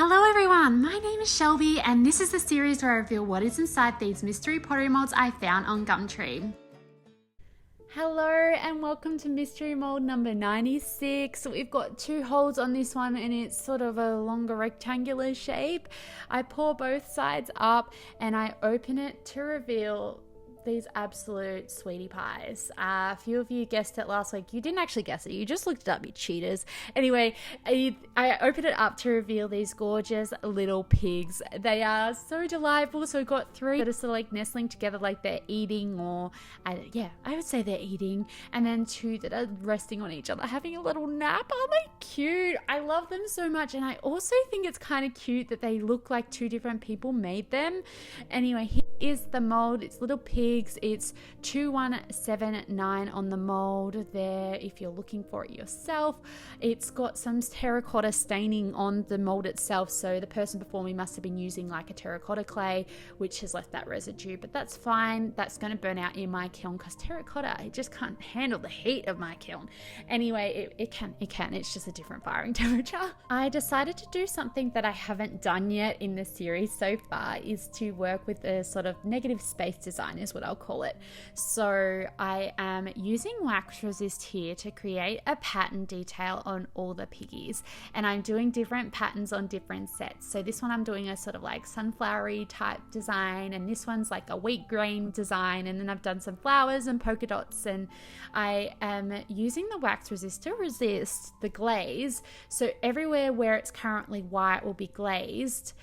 Hello everyone, my name is Shelby and this is the series where I reveal what is inside these mystery pottery molds I found on Gumtree. Hello and welcome to mystery mold number 96. We've got two holes on this one and it's sort of a longer rectangular shape. I pour both sides up and I open it to reveal these absolute sweetie pies. A few of you guessed it last week. You didn't actually guess it, you just looked it up, you cheaters. Anyway, I opened it up to reveal these gorgeous little pigs. They are so delightful. So we've got three that are sort of like nestling together like they're eating, or I would say they're eating, and then two that are resting on each other having a little nap. Aren't they cute? I love them so much, and I also think it's kind of cute that they look like two different people made them. Anyway, here is the mold. It's little pigs. It's 2179 on the mold there if you're looking for it yourself. It's got some terracotta staining on the mold itself, so the person before me must have been using like a terracotta clay which has left that residue, but that's fine. That's going to burn out in my kiln because terracotta, it just can't handle the heat of my kiln. Anyway, it can, it's just a different firing temperature. I decided to do something that I haven't done yet in the series so far, is to work with a sort of negative space design is what I'll call it. So I am using wax resist here to create a pattern detail on all the piggies, and I'm doing different patterns on different sets. So this one I'm doing a sort of like sunflowery type design, and this one's like a wheat grain design, and then I've done some flowers and polka dots, and I am using the wax resist to resist the glaze. So everywhere where it's currently white will be glazed,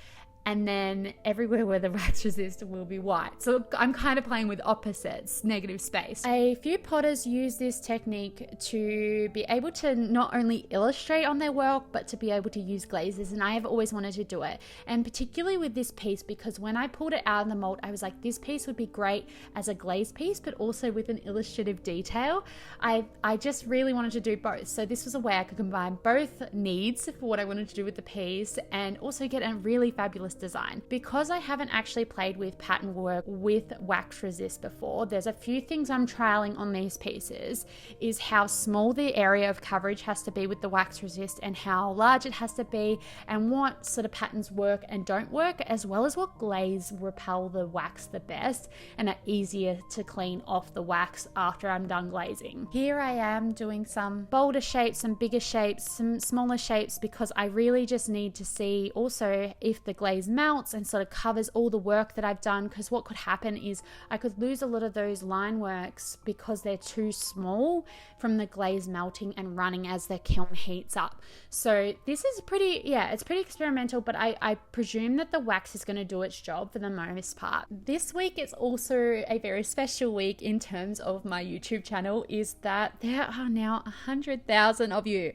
and then everywhere where the wax resist will be white. So I'm kind of playing with opposites, negative space. A few potters use this technique to be able to not only illustrate on their work, but to be able to use glazes, and I have always wanted to do it. And particularly with this piece, because when I pulled it out of the mold, I was like, this piece would be great as a glaze piece, but also with an illustrative detail. I just really wanted to do both. So this was a way I could combine both needs for what I wanted to do with the piece and also get a really fabulous design. Because I haven't actually played with pattern work with wax resist before, there's a few things I'm trialing on these pieces, is how small the area of coverage has to be with the wax resist and how large it has to be, and what sort of patterns work and don't work, as well as what glaze repel the wax the best and are easier to clean off the wax after I'm done glazing. Here I am doing some bolder shapes, some bigger shapes, some smaller shapes, because I really just need to see also if the glaze melts and sort of covers all the work that I've done, because what could happen is I could lose a lot of those line works because they're too small from the glaze melting and running as the kiln heats up. So this is pretty, it's pretty experimental, but I presume that the wax is going to do its job for the most part. This week is also a very special week in terms of my YouTube channel, is that there are now 100,000 of you.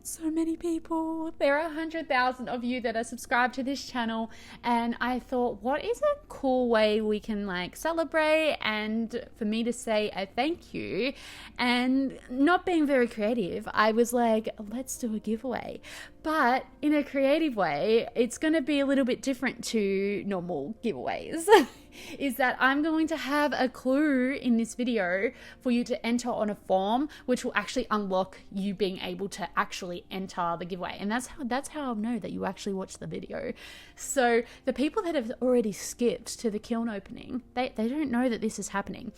So many people. There are 100,000 of you that are subscribed to this channel, and I thought, what is a cool way we can like celebrate and for me to say a thank you? And not being very creative, I was like, let's do a giveaway, but in a creative way. It's going to be a little bit different to normal giveaways. Is that I'm going to have a clue in this video for you to enter on a form, which will actually unlock you being able to actually enter the giveaway. And that's how I'll know that you actually watched the video. So the people that have already skipped to the kiln opening, they don't know that this is happening.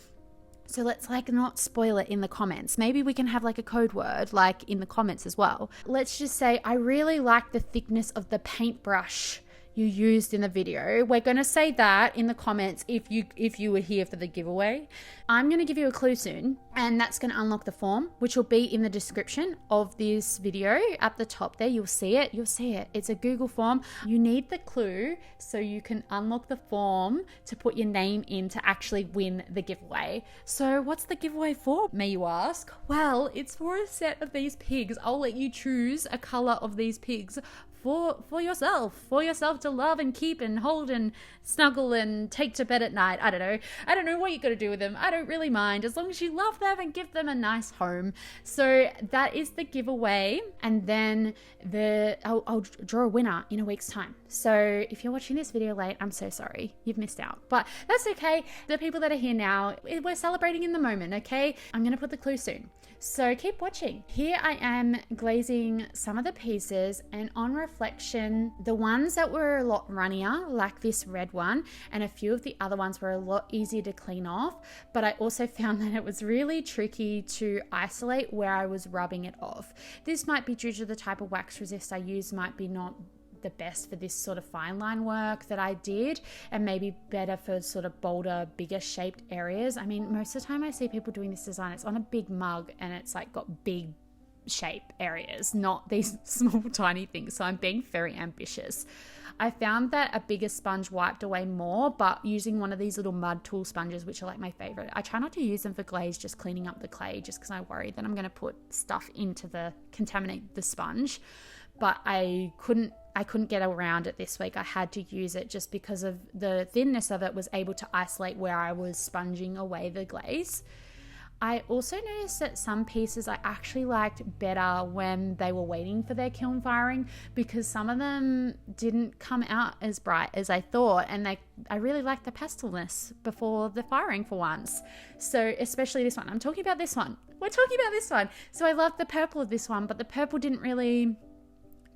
So let's like not spoil it in the comments. Maybe we can have like a code word like in the comments as well. Let's just say, I really like the thickness of the paintbrush you used in the video. We're going to say that in the comments if you were here for the giveaway. I'm going to give you a clue soon, and that's going to unlock the form, which will be in the description of this video. At the top there, you'll see it. It's a Google form. You need the clue so you can unlock the form to put your name in to actually win the giveaway. So what's the giveaway for, may you ask? Well, it's for a set of these pigs. I'll let you choose a color of these pigs for yourself to love and keep and hold and snuggle and take to bed at night. I don't know what you got to do with them. I don't really mind, as long as you love them and give them a nice home. So that is the giveaway, and then I'll draw a winner in a week's time. So if you're watching this video late, I'm so sorry, you've missed out, but that's okay. The people that are here now, we're celebrating in the moment, okay? I'm gonna put the clue soon, so keep watching. Here I am glazing some of the pieces, and on reflection reflection, the ones that were a lot runnier, like this red one, and a few of the other ones were a lot easier to clean off, but I also found that it was really tricky to isolate where I was rubbing it off. This might be due to the type of wax resist I use, might be not the best for this sort of fine line work that I did, and maybe better for sort of bolder, bigger shaped areas. I mean, most of the time I see people doing this design, it's on a big mug and it's like got big shape areas, not these small tiny things. So I'm being very ambitious. I found that a bigger sponge wiped away more, but using one of these little mud tool sponges, which are like my favorite, I try not to use them for glaze, just cleaning up the clay, just because I worry that I'm going to put stuff into contaminate the sponge. But I couldn't get around it this week. I had to use it just because of the thinness of it, was able to isolate where I was sponging away the glaze. I also noticed that some pieces I actually liked better when they were waiting for their kiln firing, because some of them didn't come out as bright as I thought, and I really liked the pastelness before the firing for once. So especially this one. I'm talking about this one. We're talking about this one. So I loved the purple of this one, but the purple didn't really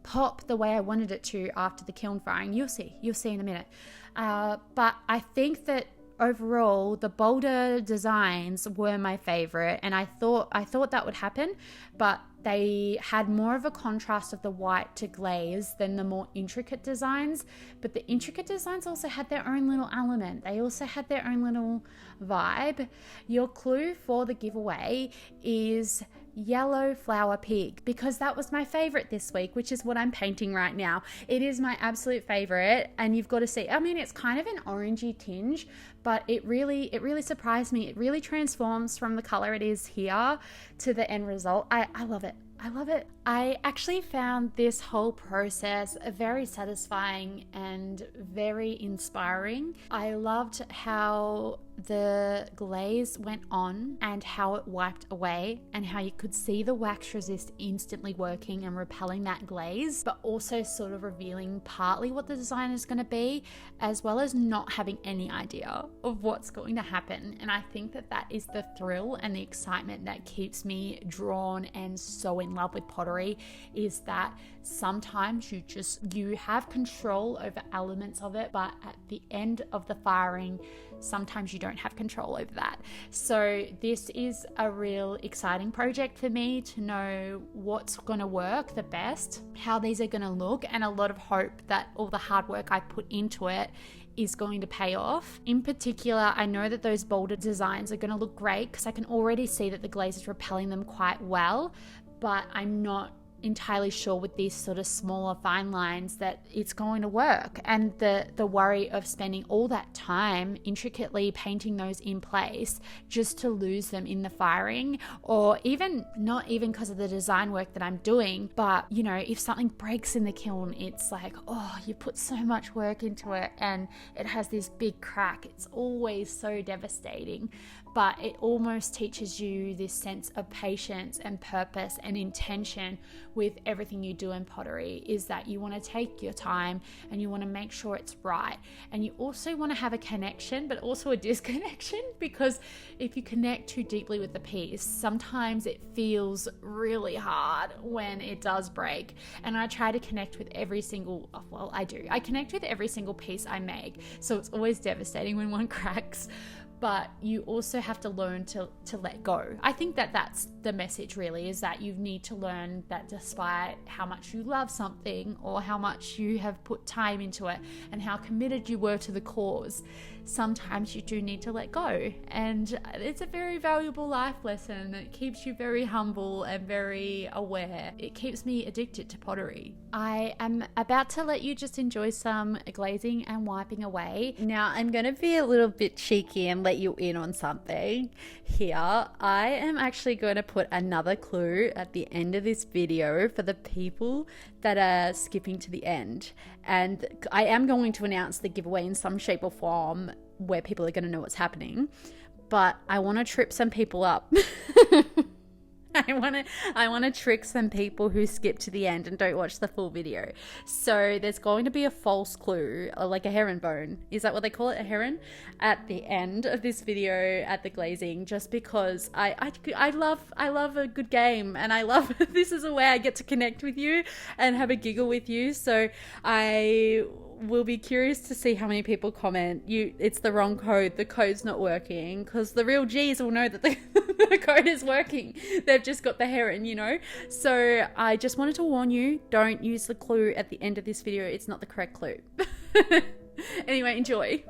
pop the way I wanted it to after the kiln firing. You'll see in a minute. But I think that overall the bolder designs were my favorite, and I thought that would happen, but they had more of a contrast of the white to glaze than the more intricate designs. But the intricate designs also had their own little element. They also had their own little vibe. Your clue for the giveaway is yellow flower pig, because that was my favorite this week, which is what I'm painting right now. It is my absolute favorite, and you've got to see, I mean, it's kind of an orangey tinge, but it really surprised me. It really transforms from the color it is here to the end result. I love it. I love it. I actually found this whole process very satisfying and very inspiring. I loved how the glaze went on and how it wiped away, and how you could see the wax resist instantly working and repelling that glaze, but also sort of revealing partly what the design is going to be, as well as not having any idea of what's going to happen. And I think that is the thrill and the excitement that keeps me drawn and so in love with pottery, is that sometimes you have control over elements of it, but at the end of the firing, sometimes you don't have control over that. So this is a real exciting project for me to know what's going to work the best, how these are going to look, and a lot of hope that all the hard work I put into it is going to pay off. In particular, I know that those bolder designs are going to look great because I can already see that the glaze is repelling them quite well, but I'm not entirely sure with these sort of smaller fine lines that it's going to work. And the worry of spending all that time intricately painting those in place just to lose them in the firing, or even not even because of the design work that I'm doing, but you know, if something breaks in the kiln, it's like, oh, you put so much work into it and it has this big crack. It's always so devastating. But it almost teaches you this sense of patience and purpose and intention with everything you do in pottery, is that you want to take your time and you want to make sure it's right. And you also want to have a connection, but also a disconnection, because if you connect too deeply with the piece, sometimes it feels really hard when it does break. And I try to connect with every single, well, I do. I connect with every single piece I make. So it's always devastating when one cracks. But you also have to learn to let go. I think that's the message really, is that you need to learn that despite how much you love something or how much you have put time into it and how committed you were to the cause, sometimes you do need to let go. And it's a very valuable life lesson. It keeps you very humble and very aware. It keeps me addicted to pottery. I am about to let you just enjoy some glazing and wiping away. Now I'm going to be a little bit cheeky and let you in on something here. I am actually going to put another clue at the end of this video for the people that are skipping to the end. And I am going to announce the giveaway in some shape or form where people are going to know what's happening. But I want to trip some people up. I want to trick some people who skip to the end and don't watch the full video. So there's going to be a false clue, like a herringbone. Is that what they call it? A heron? At the end of this video at the glazing, just because I love a good game, and I love this is a way I get to connect with you and have a giggle with you. So I will be curious to see how many people comment it's the wrong code, the code's not working, because the real G's will know that the code is working. They've just got the heron, you know. So I just wanted to warn you, don't use the clue at the end of this video. It's not the correct clue. Anyway, enjoy.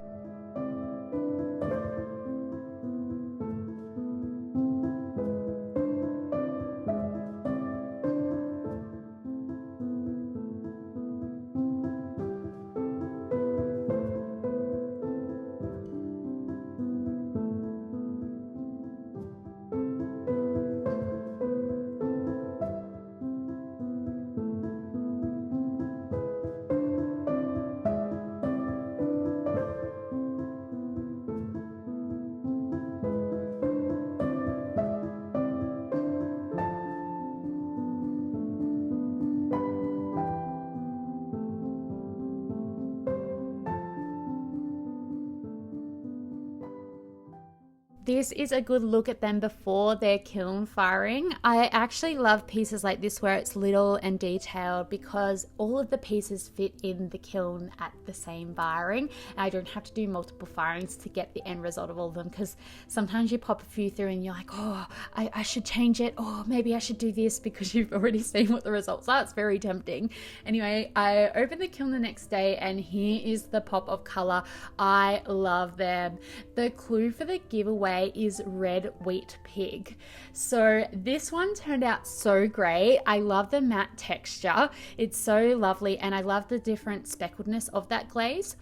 This is a good look at them before their kiln firing. I actually love pieces like this where it's little and detailed, because all of the pieces fit in the kiln at the same firing. And I don't have to do multiple firings to get the end result of all of them, because sometimes you pop a few through and you're like, oh, I should change it, or maybe I should do this, because you've already seen what the results are. It's very tempting. Anyway, I opened the kiln the next day, and here is the pop of color. I love them. The clue for the giveaway is red wheat pig. So this one turned out so great. I love the matte texture. It's so lovely, and I love the different speckledness of that glaze.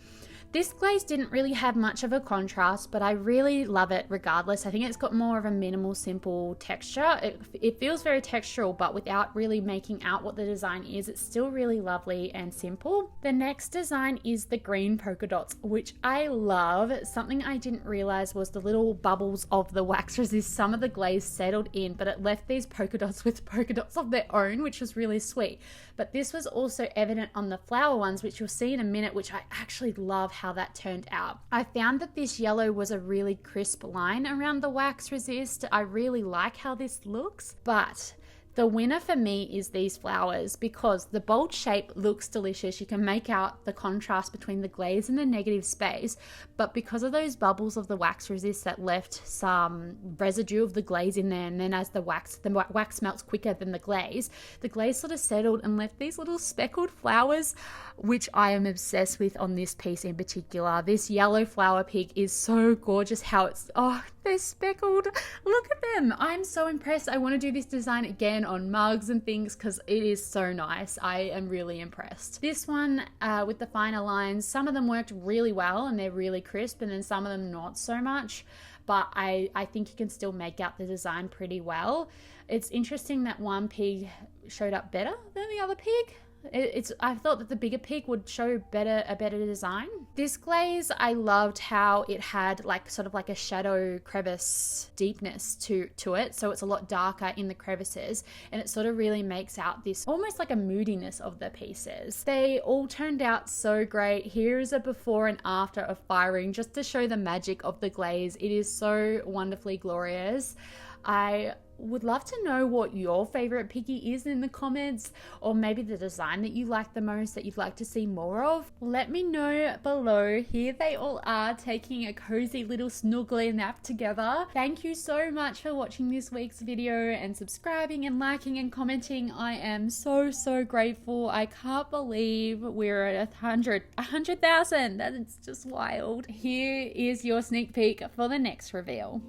This glaze didn't really have much of a contrast, but I really love it regardless. I think it's got more of a minimal, simple texture. It feels very textural, but without really making out what the design is. It's still really lovely and simple. The next design is the green polka dots, which I love. Something I didn't realize was the little bubbles of the wax resist. Some of the glaze settled in, but it left these polka dots with polka dots of their own, which was really sweet. But this was also evident on the flower ones, which you'll see in a minute, which I actually love how that turned out. I found that this yellow was a really crisp line around the wax resist. I really like how this looks, but the winner for me is these flowers, because the bold shape looks delicious. You can make out the contrast between the glaze and the negative space, but because of those bubbles of the wax resist that left some residue of the glaze in there, and then as the wax melts quicker than the glaze sort of settled and left these little speckled flowers, which I am obsessed with on this piece in particular. This yellow flower pig is so gorgeous. How it's, oh, they're speckled. Look at them. I'm so impressed. I want to do this design again on mugs and things, because it is so nice. I am really impressed. This one with the finer lines, some of them worked really well and they're really crisp, and then some of them not so much, but I think you can still make out the design pretty well. It's interesting that one pig showed up better than the other pig. I thought that the bigger pig would show a better design. This glaze, I loved how it had sort of like a shadow crevice deepness to it, so it's a lot darker in the crevices, and it sort of really makes out this almost like a moodiness of the pieces. They all turned out so great. Here is a before and after of firing, just to show the magic of the glaze. It is so wonderfully glorious. I would love to know what your favorite piggy is in the comments, or maybe the design that you like the most, that you'd like to see more of. Let me know below. Here they all are, taking a cozy little snuggly nap together. Thank you so much for watching this week's video and subscribing and liking and commenting. I am so grateful. I can't believe we're at 100,000. That's just wild. Here is your sneak peek for the next reveal.